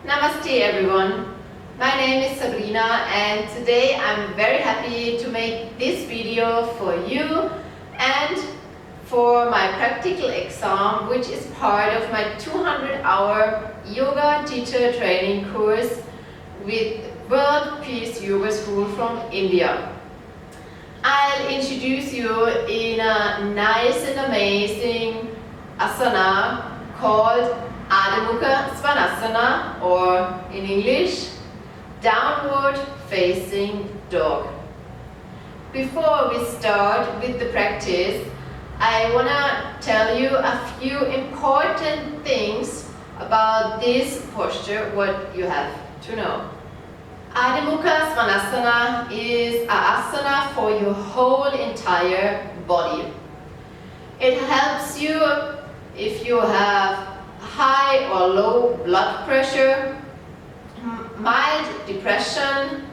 Namaste everyone. My name is Sabrina and today I'm very happy to make this video for you and for my practical exam, which is part of my 200-hour yoga teacher training course with World Peace Yoga School from India. I'll introduce you in a nice and amazing asana called Adho Mukha Svanasana, or in English, downward facing dog. Before we start with the practice, I want to tell you a few important things about this posture, what you have to know. Adho Mukha Svanasana is an asana for your whole entire body. It helps you if you have high or low blood pressure, mild depression,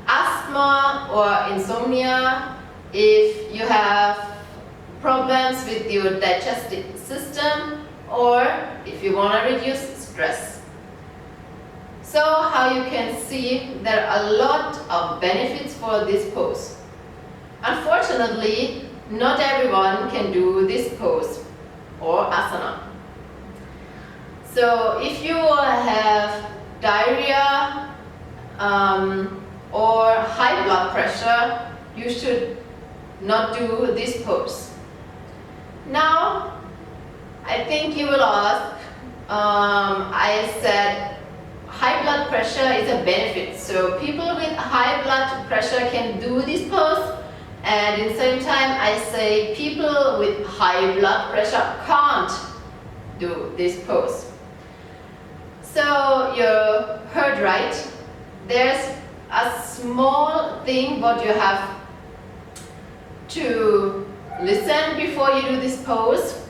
asthma or insomnia, if you have problems with your digestive system, or if you want to reduce stress. So how you can see, there are a lot of benefits for this pose. Unfortunately, not everyone can do this pose or asana. So if you have diarrhea or high blood pressure, you should not do this pose. Now, I think you will ask, I said high blood pressure is a benefit. So people with high blood pressure can do this pose, and in the same time I say people with high blood pressure can't do this pose. So you heard right. There's a small thing what you have to listen before you do this pose.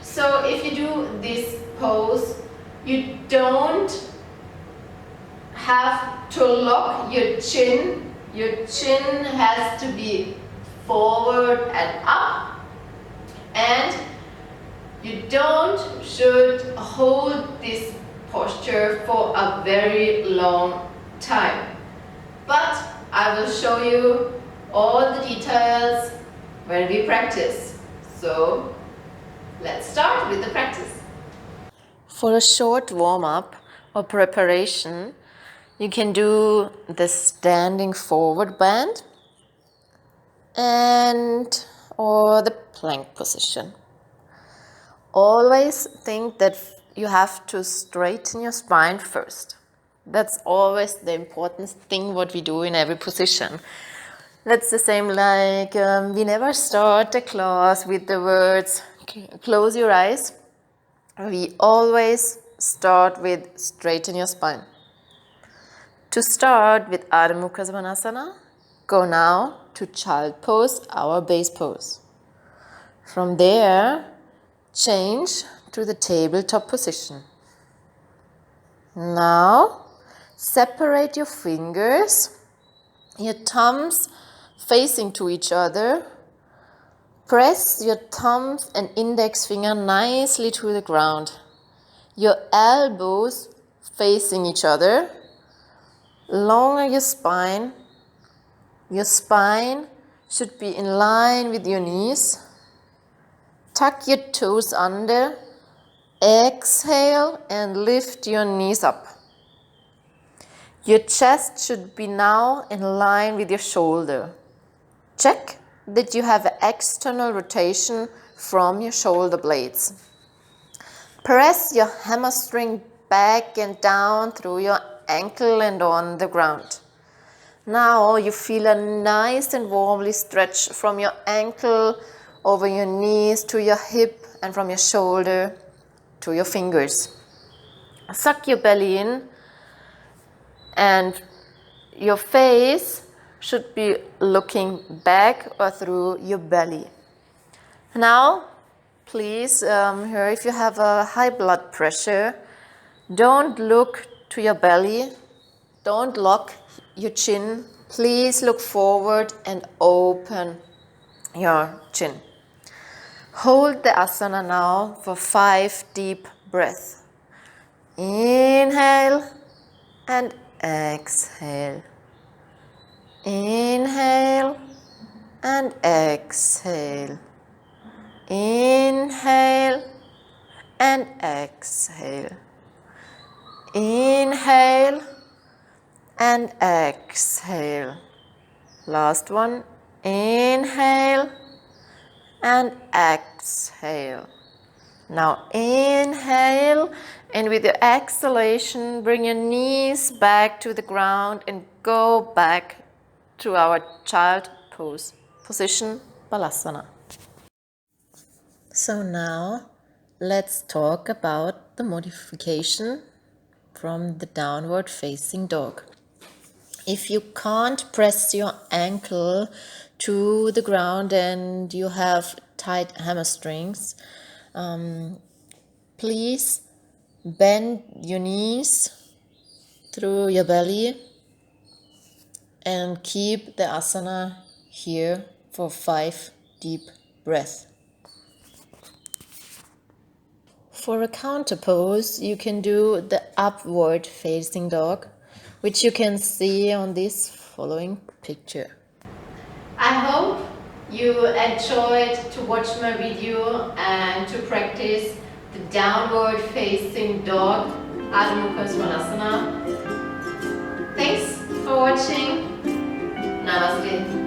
So if you do this pose, you don't have to lock your chin. Your chin has to be forward and up, and you should hold this posture for a very long time. But I will show you all the details when we practice. So let's start with the practice. For a short warm-up or preparation, you can do the standing forward bend or the plank position. Always think that you have to straighten your spine first. That's always the important thing what we do in every position. That's the same like we never start the class with the words close your eyes. We always start with straighten your spine. To start with Adho Mukha Svanasana, go now to child pose, our base pose. From there, change to the tabletop position. Now, separate your fingers, your thumbs facing to each other. Press your thumbs and index finger nicely to the ground. Your elbows facing each other. Longer your spine. Your spine should be in line with your knees. Tuck your toes under. Exhale and lift your knees up. Your chest should be now in line with your shoulder. Check that you have external rotation from your shoulder blades. Press your hamstring back and down through your ankle and on the ground. Now you feel a nice and warmly stretch from your ankle over your knees to your hip, and from your shoulder to your fingers. Suck your belly in, and your face should be looking back or through your belly. Now, please, here if you have a high blood pressure, don't look to your belly, don't lock your chin. Please look forward and open your chin. Hold the asana now for 5 deep breaths. Inhale and exhale. Inhale and exhale. Inhale and exhale. Inhale and exhale. Last one. Inhale and exhale. Now inhale, and with your exhalation, bring your knees back to the ground and go back to our child pose position, Balasana. So now let's talk about the modification from the downward facing dog. If you can't press your ankle to the ground and you have tight hamstrings, please bend your knees through your belly and keep the asana here for 5 deep breaths. For a counter pose, you can do the upward facing dog, which you can see on this following picture. I hope you enjoyed to watch my video and to practice the downward facing dog, Adho Mukha Svanasana. Thanks for watching. Namaste.